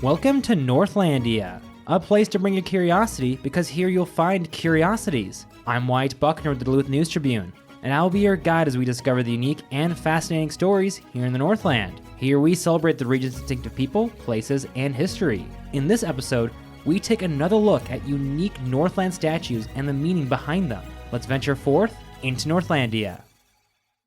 Welcome to Northlandia, a place to bring you curiosity because here you'll find curiosities. I'm Wyatt Buckner with the Duluth News Tribune, and I'll be your guide as we discover the unique and fascinating stories here in the Northland. Here we celebrate the region's distinctive people, places, and history. In this episode, we take another look at unique Northland statues and the meaning behind them. Let's venture forth into Northlandia.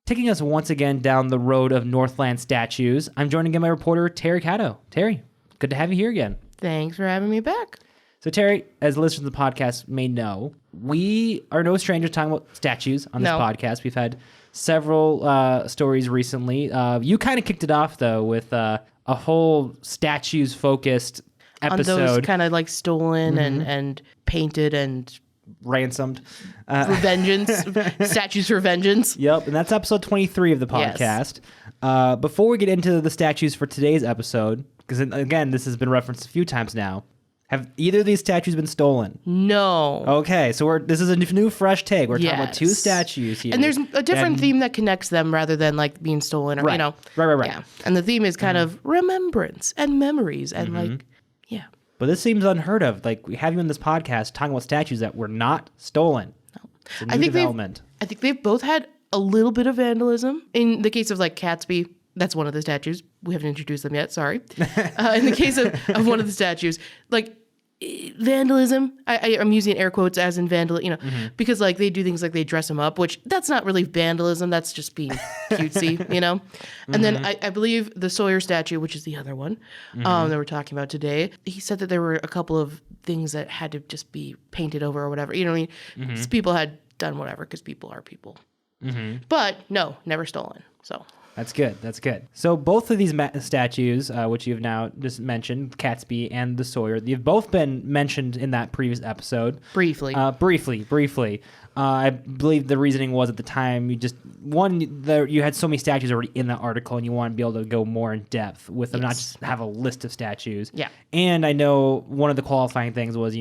Taking us once again down the road of Northland statues, I'm joined again by reporter Teri Cadeau. Teri, good to have you here again. Thanks for having me back. So Teri, as listeners of the podcast may know, we are no strangers talking about statues on this podcast. We've had several stories recently. You kind of kicked it off, though, with a whole statues-focused episode. On those kind of like stolen and painted and ransomed. Revengeance. Statues for vengeance. Yep, and that's episode 23 of the podcast. Yes. Before we get into the statues for today's episode, because again, this has been referenced a few times now, have either of these statues been stolen? No. Okay, so this is a new fresh take. We're talking about two statues here. And there's a different theme that connects them rather than like being stolen or, Right. Right. Yeah. And the theme is kind of remembrance and memories and yeah. But this seems unheard of. Like, we have you in this podcast talking about statues that were not stolen. No. It's a new development. I think they've both had a little bit of vandalism. In the case of like Catsby, that's one of the statues. We haven't introduced them yet, sorry. In the case of one of the statues, like vandalism, I'm using air quotes as in vandal, because like they do things like they dress them up, which that's not really vandalism. That's just being cutesy, And then I believe the Sawyer statue, which is the other one that we're talking about today, he said that there were a couple of things that had to just be painted over or whatever. You know what I mean? People had done whatever because people are people. But no, never stolen. So. That's good. So both of these statues, which you've now just mentioned, Catsby and the Sawyer, you've both been mentioned in that previous episode. Briefly. I believe the reasoning was at the time you had so many statues already in that article and you want to be able to go more in depth with them, not just have a list of statues. Yeah. And I know one of the qualifying things was,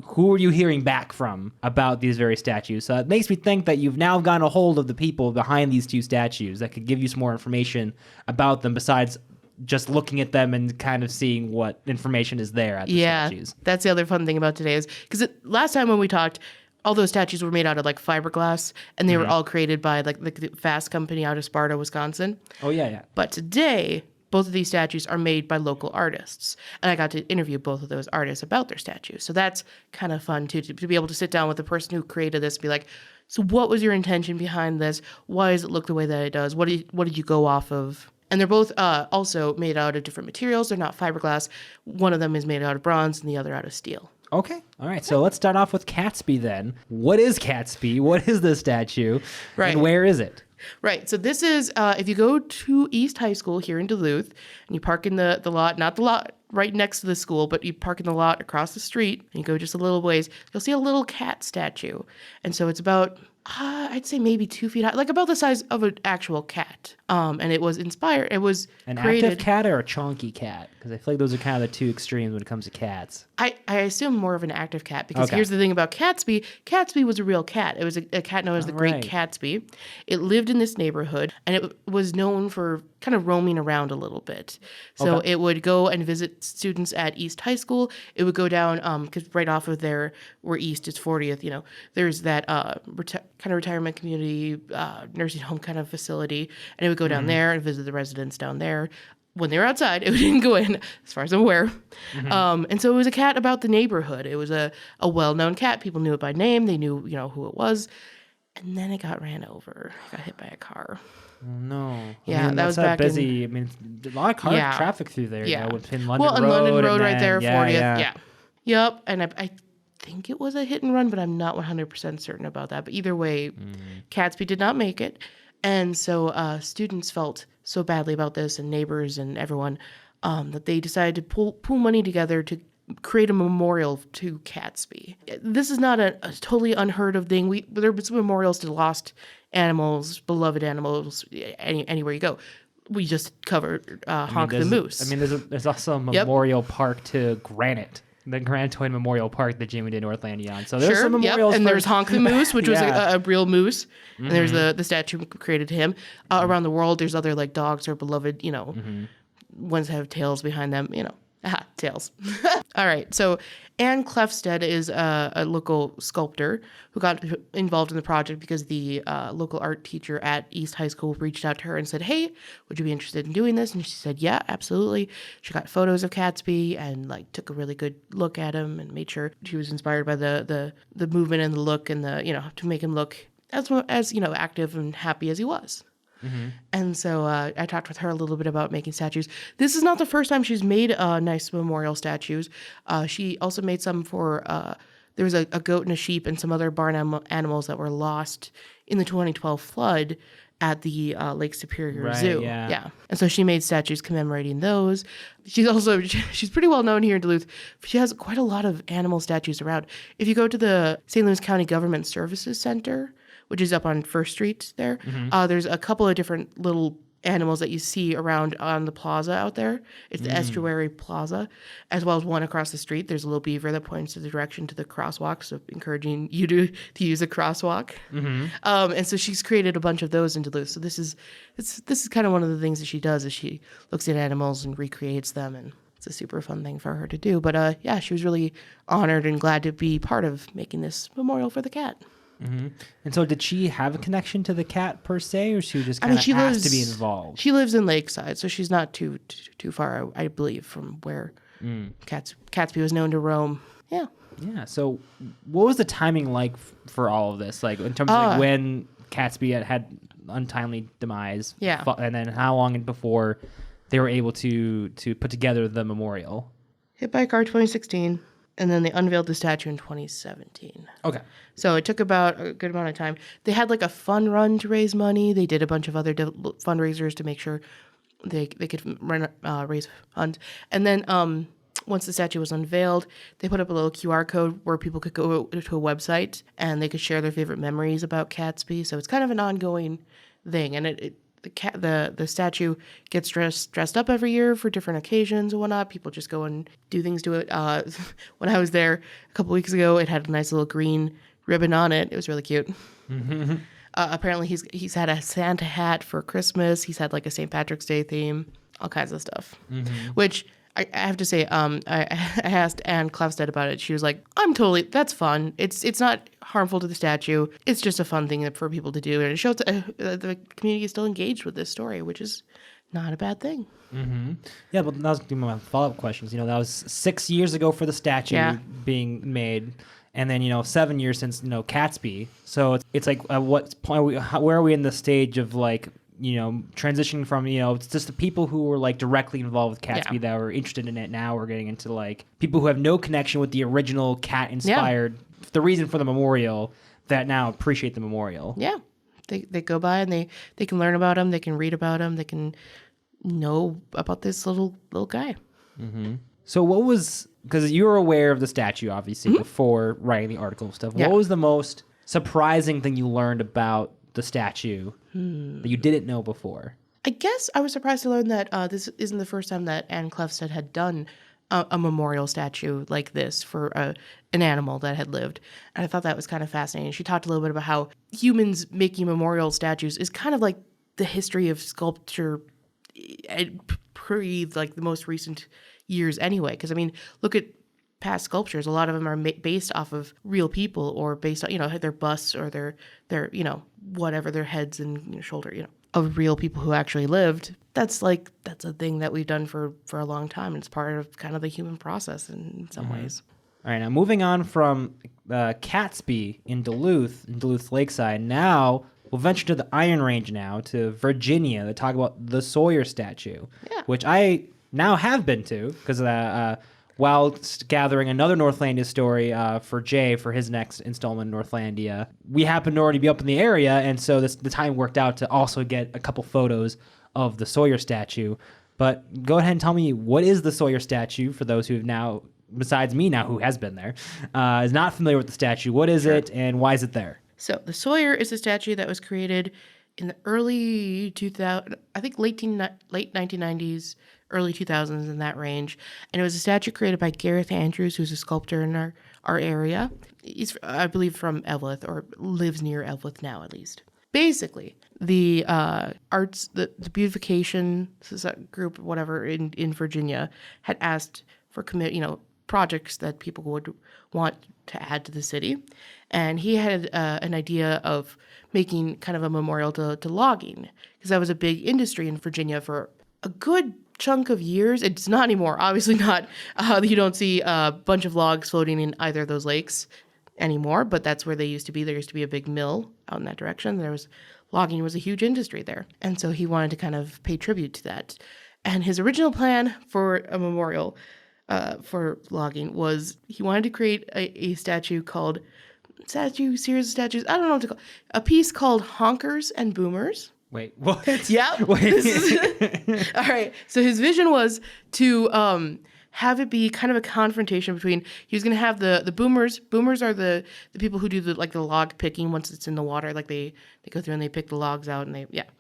who are you hearing back from about these very statues? So it makes me think that you've now gotten a hold of the people behind these two statues that could give you some more information about them besides just looking at them and kind of seeing what information is there at the statues. Yeah, that's the other fun thing about today is because last time when we talked, all those statues were made out of like fiberglass and they were all created by like the Fast Company out of Sparta, Wisconsin. Oh, yeah. But today, both of these statues are made by local artists. And I got to interview both of those artists about their statues. So that's kind of fun, too, to be able to sit down with the person who created this and be like, so what was your intention behind this? Why does it look the way that it does? What did you go off of? And they're both also made out of different materials. They're not fiberglass. One of them is made out of bronze and the other out of steel. Okay. All right. So let's start off with Catsby then. What is Catsby? What is this statue? Right. And where is it? Right. So this is, if you go to East High School here in Duluth, and you park in the lot, not the lot right next to the school, but you park in the lot across the street, and you go just a little ways, you'll see a little cat statue. And so it's about, I'd say maybe 2 feet high, like about the size of an actual cat. And it was inspired, it was created. Active cat or a chonky cat? Because I feel like those are kind of the two extremes when it comes to cats. I assume more of an active cat, because here's the thing about Catsby. Catsby was a real cat. It was a cat known as the Great Catsby. It lived in this neighborhood, and it was known for kind of roaming around a little bit. So it would go and visit students at East High School. It would go down, because right off of there, where East is 40th, there's that kind of retirement community, nursing home kind of facility, and it would go down there and visit the residents down there. When they were outside, it didn't go in, as far as I'm aware. And so it was a cat about the neighborhood. It was a well-known cat. People knew it by name. They knew, who it was. And then it got ran over. It got hit by a car. Oh, no. Yeah, that was back busy. A lot of car traffic through there. Yeah. Between London Road. And London Road right then, there, 40th. Yeah. Yep. And I think it was a hit and run, but I'm not 100% certain about that. But either way, Catsby did not make it. And so students felt so badly about this, and neighbors and everyone, that they decided to pull money together to create a memorial to Catsby. This is not a totally unheard of thing. There have been memorials to lost animals, beloved animals, anywhere you go. We just covered Honk the Moose. There's also a memorial park to Granite. The Grand Toy Memorial Park that Jamie did Northlandia on. So there's some memorials. And there's Honk the Moose, which was a real moose. And there's the statue created to him. Around the world, there's other like dogs or beloved, ones that have tails behind them, Aha, tails. All right. So Anne Clefstead is a local sculptor who got involved in the project because the local art teacher at East High School reached out to her and said, hey, would you be interested in doing this? And she said, yeah, absolutely. She got photos of Catsby and like took a really good look at him and made sure she was inspired by the movement and the look and to make him look as active and happy as he was. Mm-hmm. And so I talked with her a little bit about making statues. This is not the first time she's made nice memorial statues. She also made some for, there was a goat and a sheep and some other barn animals that were lost in the 2012 flood at the Lake Superior Zoo. Yeah. And so she made statues commemorating those. She's pretty well known here in Duluth. She has quite a lot of animal statues around. If you go to the St. Louis County Government Services Center, which is up on First Street there. Mm-hmm. There's a couple of different little animals that you see around on the plaza out there. It's the Estuary Plaza, as well as one across the street. There's a little beaver that points the direction to the crosswalk, so encouraging you to use a crosswalk. Mm-hmm. And so she's created a bunch of those in Duluth. So this is kind of one of the things that she does is she looks at animals and recreates them, and it's a super fun thing for her to do. But she was really honored and glad to be part of making this memorial for the cat. Mm-hmm. And so did she have a connection to the cat per se, or she just kind of asked to be involved? She lives in Lakeside, so she's not too far, I believe, from where Catsby was known to roam. Yeah. Yeah. So what was the timing like for all of this? Like in terms of like when Catsby had untimely demise? Yeah. And then how long before they were able to put together the memorial? Hit by a car 2016. And then they unveiled the statue in 2017. Okay. So it took about a good amount of time. They had like a fun run to raise money. They did a bunch of other fundraisers to make sure they could raise funds. And then once the statue was unveiled, they put up a little QR code where people could go to a website and they could share their favorite memories about Catsby. So it's kind of an ongoing thing. And the statue gets dressed up every year for different occasions and whatnot. People just go and do things to it. When I was there a couple weeks ago, it had a nice little green ribbon on it. It was really cute. Mm-hmm. Apparently, he's had a Santa hat for Christmas. He's had like a St. Patrick's Day theme, all kinds of stuff. Mm-hmm. Which I have to say, I asked Anne Clefstead about it. She was like, that's fun. It's not harmful to the statue. It's just a fun thing for people to do. And it shows the community is still engaged with this story, which is not a bad thing. Mm-hmm. Yeah, but that was my follow-up questions. That was 6 years ago for the statue being made. And then, 7 years since, Catsby. So it's like, at what point, where are we in the stage of like, transitioning from, it's just the people who were like directly involved with Catsby that were interested in it. Now we're getting into like people who have no connection with the original cat inspired, the reason for the memorial, that now appreciate the memorial. Yeah. They go by and they can learn about him. They can read about him. They can know about this little guy. Mm-hmm. So what was, because you were aware of the statue, obviously, before writing the article and stuff. Yeah. What was the most surprising thing you learned about the statue that you didn't know before? I guess I was surprised to learn that this isn't the first time that Anne Clefstead had done a memorial statue like this for an animal that had lived. And I thought that was kind of fascinating. She talked a little bit about how humans making memorial statues is kind of like the history of sculpture pre like the most recent years anyway. Because, I mean, look at past sculptures. A lot of them are based off of real people or based on, their busts or their whatever, their heads and shoulder, of real people who actually lived. That's a thing that we've done for a long time. And it's part of kind of the human process in some ways. All right, now moving on from Catsby in Duluth Lakeside, now we'll venture to the Iron Range now, to Virginia, to talk about the Sawyer statue, which I now have been to, because while gathering another Northlandia story for Jay for his next installment in Northlandia, we happened to already be up in the area, and so the time worked out to also get a couple photos of the Sawyer statue. But go ahead and tell me, what is the Sawyer statue for those who have now, besides me now, who has been there, is not familiar with the statue. What is it, and why is it there? So the Sawyer is a statue that was created in the early 2000, I think late 1990s, early 2000s, in that range. And it was a statue created by Gareth Andrews, who's a sculptor in our area. He's, I believe, from Eveleth, or lives near Eveleth now, at least. Basically, the arts, the beautification group, whatever, in Virginia, had asked projects that people would want to add to the city. And he had an idea of making kind of a memorial to logging, because that was a big industry in Virginia for a good chunk of years. It's not anymore, obviously not. You don't see a bunch of logs floating in either of those lakes anymore, but that's where they used to be. There used to be a big mill out in that direction. Logging was a huge industry there. And so he wanted to kind of pay tribute to that. And his original plan for a memorial for logging was he wanted to create a series of statues, I don't know what to call it, a piece called Honkers and Boomers. Wait, what? Yeah. Wait. All right. So his vision was to have it be kind of a confrontation between, he was going to have the boomers. Boomers are the people who do the log picking once it's in the water. Like they go through and they pick the logs out and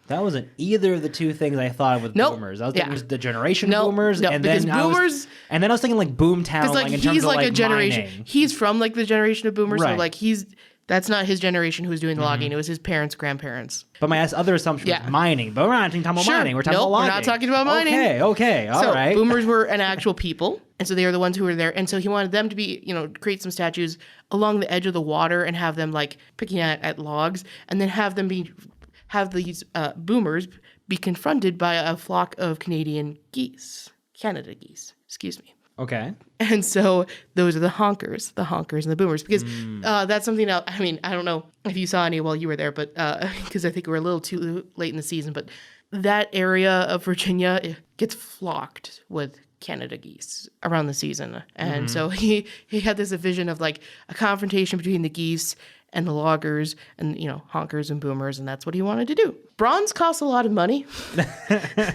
That wasn't either of the two things I thought of with boomers. I was thinking it was the generation boomers. No, and because then boomers. I was thinking like boomtown, like in terms of like a generation. mining. He's from like the generation of boomers. Right. So that's not his generation who was doing the logging. It was his parents' grandparents. But my other assumption was mining. But we're not talking about mining. We're talking about logging. We're not talking about mining. Okay. All right. Boomers were an actual people. And so they are the ones who were there. And so he wanted them to be, create some statues along the edge of the water and have them like picking at logs, and then have these boomers be confronted by a flock of Canada geese. Excuse me. Okay. And so those are the honkers and the boomers, because that's something else. I mean, I don't know if you saw any while you were there, but because I think we're a little too late in the season, but that area of Virginia gets flocked with Canada geese around the season. And so he had this vision of like a confrontation between the geese and the loggers and, honkers and boomers. And that's what he wanted to do. Bronze costs a lot of money. I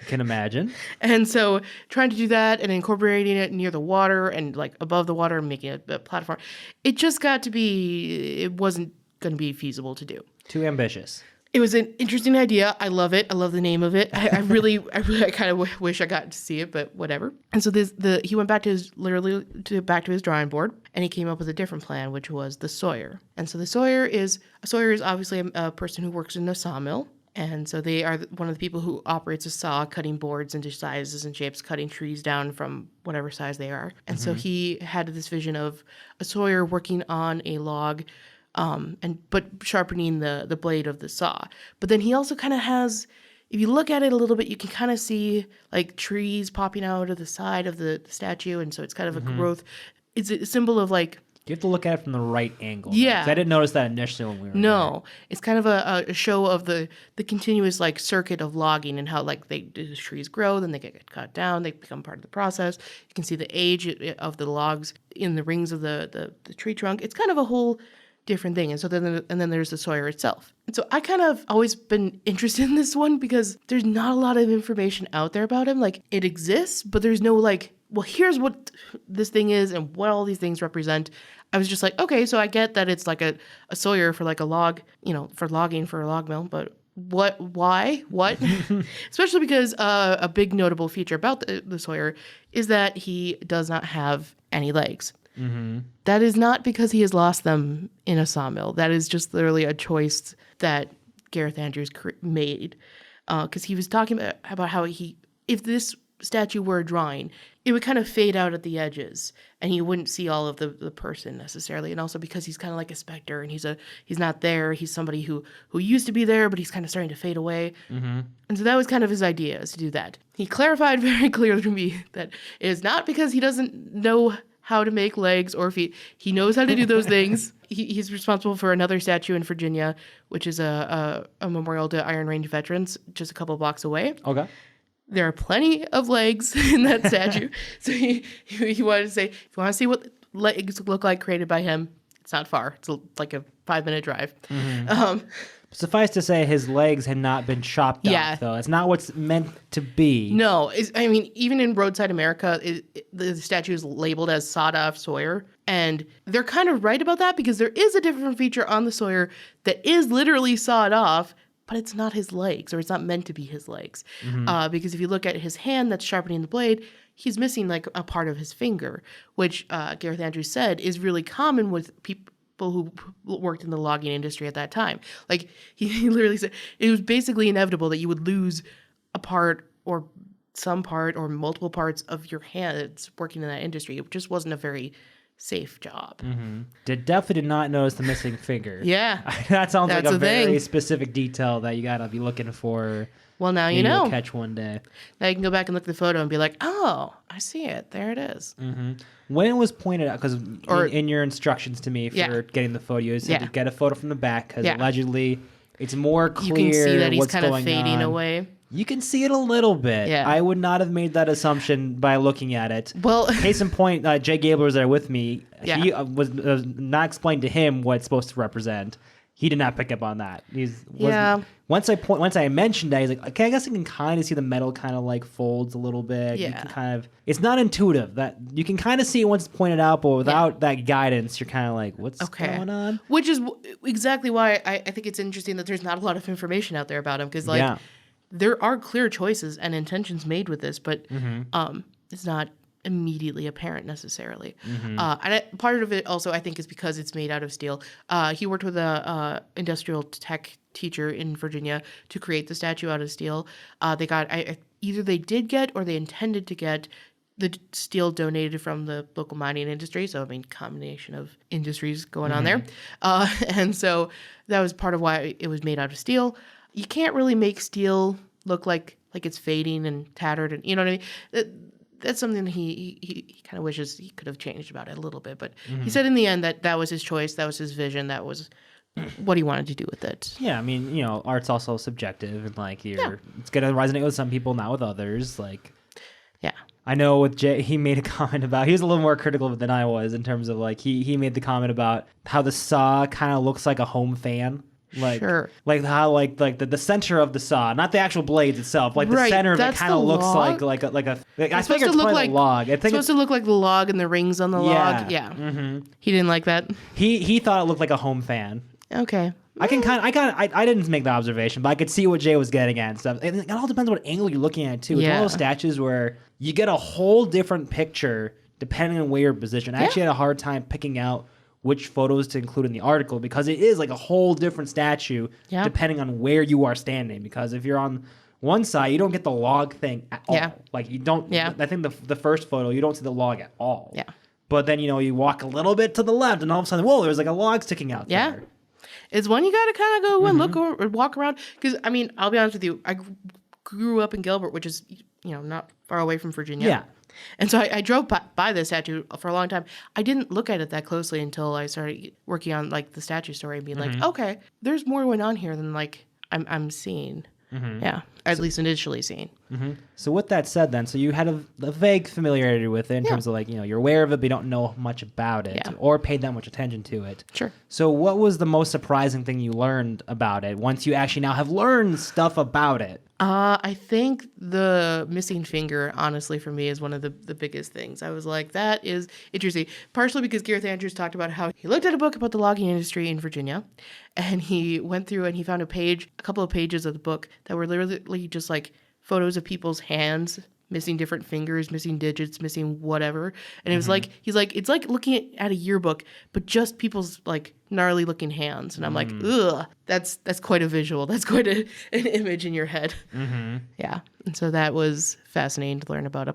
can imagine. And so trying to do that and incorporating it near the water and like above the water and making a platform, it wasn't going to be feasible to do. Too ambitious. It was an interesting idea. I love it. I love the name of it. I really kind of wish I got to see it, but whatever. And so he went back to his drawing board, and he came up with a different plan, which was the Sawyer. And so the Sawyer is obviously a person who works in a sawmill. And so they are one of the people who operates a saw, cutting boards into sizes and shapes, cutting trees down from whatever size they are. And so he had this vision of a Sawyer working on a log, but sharpening the blade of the saw. But then he also kind of has, if you look at it a little bit, you can kind of see like trees popping out of the side of the statue. And so it's kind of a growth. It's a symbol of like, you have to look at it from the right angle. Yeah. I didn't notice that initially when we were there. It's kind of a show of the continuous like circuit of logging and how like the trees grow, then they get cut down, they become part of the process. You can see the age of the logs in the rings of the tree trunk. It's kind of a whole different thing. And so then there's the Sawyer itself. And so I kind of always been interested in this one because there's not a lot of information out there about him. Like it exists, but there's no like, well, here's what this thing is and what all these things represent. I was just like, okay, so I get that it's like a Sawyer for like a log, for logging for a log mill, but why? Especially because a big notable feature about the Sawyer is that he does not have any legs. Mm-hmm. That is not because he has lost them in a sawmill. That is just literally a choice that Gareth Andrews made. Because he was talking about how if this statue were a drawing, it would kind of fade out at the edges and you wouldn't see all of the person necessarily. And also because he's kind of like a specter and he's not there. He's somebody who used to be there, but he's kind of starting to fade away. Mm-hmm. And so that was kind of his idea, is to do that. He clarified very clearly to me that it is not because he doesn't know how to make legs or feet. He knows how to do those things. He's responsible for another statue in Virginia, which is a memorial to Iron Range veterans just a couple blocks away. Okay. There are plenty of legs in that statue. So he wanted to say, if you want to see what legs look like created by him, it's not far. It's like a 5-minute drive. Mm-hmm. Suffice to say, his legs had not been chopped off, though. It's not what's meant to be. No. Even in Roadside America, the statue is labeled as sawed-off Sawyer. And they're kind of right about that because there is a different feature on the Sawyer that is literally sawed off, but it's not his legs, or it's not meant to be his legs. Mm-hmm. Because if you look at his hand that's sharpening the blade, he's missing like a part of his finger, which Gareth Andrews said is really common with people who worked in the logging industry at that time. Like he literally said it was basically inevitable that you would lose a part or some part or multiple parts of your hands working in that industry. It just wasn't a very safe job. Definitely did not notice the missing finger. Yeah. That sounds like That's a a very thing. specific detail that you gotta be looking for. Well, now maybe you know. you'll catch one day. Now you can go back and look at the photo and be like, oh, I see it. There it is. When it was pointed out, because in your instructions to me for getting the photo, you said to get a photo from the back, because allegedly it's more clear You can see that he's what's kind of going fading on. away. You can see it a little bit. Yeah. I would not have made that assumption by looking at it. Well, Case in point, Jay Gabler was there with me. Yeah. He was not explained to him what it's supposed to represent. He did not pick up on that. Once I mentioned that, he's like, okay, I guess I can kind of see the metal kind of like folds a little bit. Yeah. You can kind of, it's not intuitive. That you can kind of see it once it's pointed out, but without that guidance, you're kind of like, what's going on? Which is exactly why I think it's interesting that there's not a lot of information out there about him, because there are clear choices and intentions made with this, but it's not immediately apparent necessarily. Part of it also, I think, is because it's made out of steel. He worked with a industrial tech teacher in Virginia to create the statue out of steel. They got either they did get or they intended to get the steel donated from the local mining industry. So, I mean, combination of industries going on there. And so that was part of why it was made out of steel. You can't really make steel look like it's fading and tattered, and you know what I mean? That's something that he kind of wishes he could have changed about it a little bit. But he said in the end that was his choice, that was his vision, that was what he wanted to do with it. Yeah, I mean, you know, art's also subjective, and like it's gonna resonate with some people, not with others. Like, I know with Jay, he made a comment about, he was a little more critical of it than I was in terms of like he made the comment about how the saw kind of looks like a home fan. Like, like how like the center of the saw, not the actual blades itself, like the center of it kind of looks like a. I think it's probably like a log. I think it's supposed to look like the log and the rings on the log. Yeah. He didn't like that. He thought it looked like a home fan. Okay. I didn't make the observation, but I could see what Jay was getting at and stuff. And it all depends on what angle you're looking at too. It's one of those statues where you get a whole different picture depending on where you're positioned. I actually had a hard time picking out which photos to include in the article, because it is like a whole different statue depending on where you are standing. Because if you're on one side, you don't get the log thing at all. Like you don't. I think the first photo, you don't see the log at all. But then you walk a little bit to the left, and all of a sudden, whoa, there's like a log sticking out there. It's one you got to kind of go and look or walk around. Because I mean, I'll be honest with you, I grew up in Gilbert, which is not far away from Virginia. Yeah. And so I drove by the statue for a long time. I didn't look at it that closely until I started working on like the statue story and being like, okay, there's more going on here than like I'm seeing. Yeah, at least initially seeing. So with that said, then, so you had a vague familiarity with it in terms of like you're aware of it, but you don't know much about it or paid that much attention to it. Sure. So what was the most surprising thing you learned about it once you actually now have learned stuff about it? I think the missing finger, honestly, for me is one of the biggest things. I was like, that is interesting. Partially because Gareth Andrews talked about how he looked at a book about the logging industry in Virginia, and he went through and he found a couple of pages of the book that were literally just like photos of people's hands, missing different fingers, missing digits, missing whatever. And it was like, he's like, it's like looking at a yearbook, but just people's like gnarly looking hands. And I'm like, ugh, that's quite a visual. That's quite an image in your head. Yeah. And so that was fascinating to learn about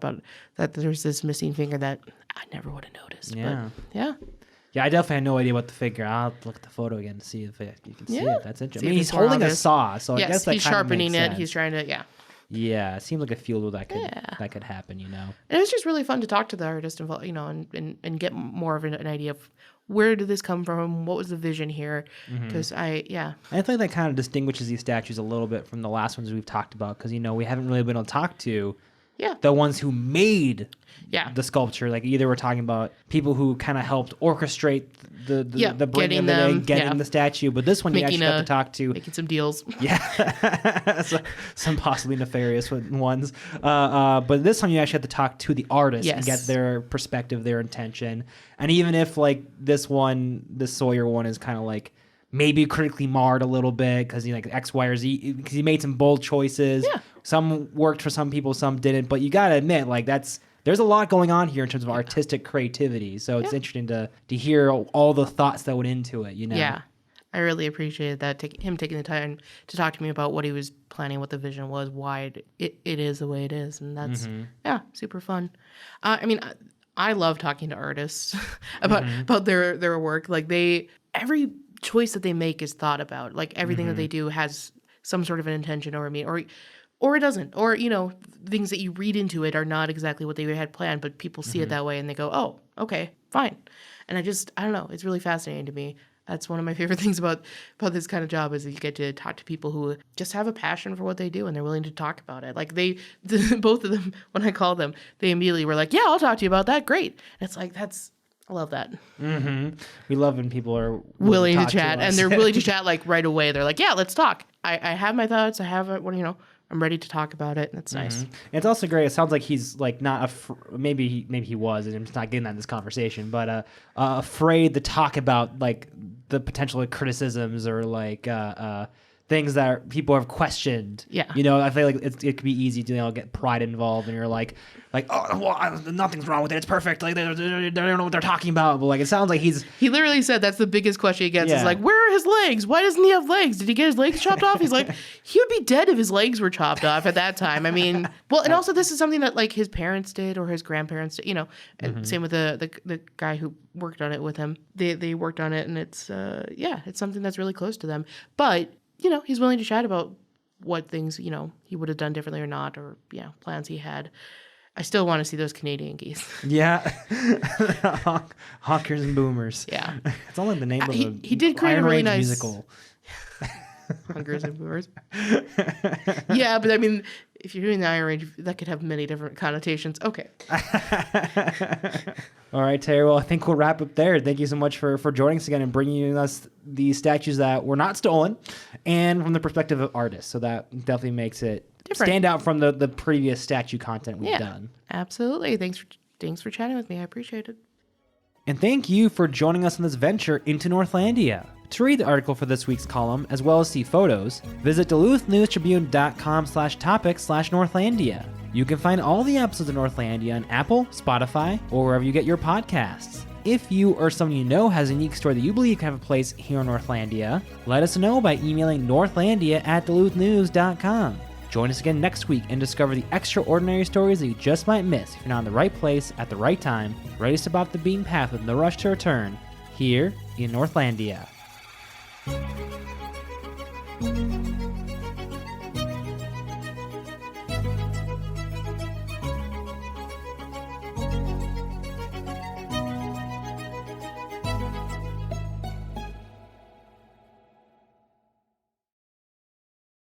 that there's this missing finger that I never would have noticed. Yeah. But, yeah. Yeah, I definitely had no idea what the figure. I'll look at the photo again to see if you can see it. That's interesting. I mean, he's holding a saw, so I guess that he's kind of sharpening makes it. sense. He's trying to, Yeah, it seems like a field that could happen, And it was just really fun to talk to the artist involved, and get more of an idea of where did this come from? What was the vision here? Because I think that kind of distinguishes these statues a little bit from the last ones we've talked about, because we haven't really been able to talk to the ones who made the sculpture. Like either we're talking about people who kind of helped orchestrate the bringing of it, getting the statue, but this one you actually got to talk to, making some deals. So, some possibly nefarious ones. But this time you actually have to talk to the artist and get their perspective, their intention, and even if like this Sawyer one is kind of like maybe critically marred a little bit because he like X, Y, or Z, because he made some bold choices. Yeah. Some worked for some people, some didn't. But you gotta admit, like there's a lot going on here in terms of artistic creativity. So it's interesting to hear all the thoughts that went into it. Yeah. I really appreciated that, him taking the time to talk to me about what he was planning, what the vision was, why it is the way it is. And that's, super fun. I love talking to artists about their work. Like every choice that they make is thought about. Like everything that they do has some sort of an intention or or it doesn't. Or, things that you read into it are not exactly what they had planned, but people see it that way and they go, oh, okay, fine. And I don't know. It's really fascinating to me. That's one of my favorite things about this kind of job is that you get to talk to people who just have a passion for what they do and they're willing to talk about it. Like both of them, when I called them, they immediately were like, yeah, I'll talk to you about that. Great. And it's like, I love that. Mm-hmm. We love when people are willing to chat and they're willing to chat like right away. They're like, yeah, let's talk. I have my thoughts. I have it. I'm ready to talk about it, and it's nice. And it's also great. It sounds like he's like not maybe he was, and I'm just not getting that in this conversation, but afraid to talk about like the potential criticisms or like things that people have questioned. Yeah. I feel like it could be easy to get pride involved, and you're like, oh, well, nothing's wrong with it. It's perfect. Like they don't know what they're talking about. But like it sounds like he literally said that's the biggest question he gets is like, where are his legs? Why doesn't he have legs? Did he get his legs chopped off? He's like, he would be dead if his legs were chopped off at that time. I mean, well, and also this is something that like his parents did or his grandparents did, and same with the guy who worked on it with him. They worked on it, and it's it's something that's really close to them. But he's willing to chat about what things, he would have done differently or not, or, plans he had. I still want to see those Canadian geese. Yeah. Honkers and Boomers. Yeah. It's only the name of he did create Iron a really Range nice musical. Honkers and Boomers. Yeah, but I mean, if you're doing the Iron Range, that could have many different connotations. Okay. All right, Teri. Well, I think we'll wrap up there. Thank you so much for joining us again and bringing us these statues that were not stolen and from the perspective of artists. So that definitely makes it stand out from the previous statue content we've done. Absolutely. Thanks for chatting with me. I appreciate it. And thank you for joining us on this venture into Northlandia. To read the article for this week's column, as well as see photos, visit duluthnewstribune.com/topics/Northlandia. You can find all the episodes of Northlandia on Apple, Spotify, or wherever you get your podcasts. If you or someone you know has a unique story that you believe can have a place here in Northlandia, let us know by emailing northlandia@duluthnew's.com. Join us again next week and discover the extraordinary stories that you just might miss if you're not in the right place at the right time, ready to step off the beaten path with no rush to return, here in Northlandia.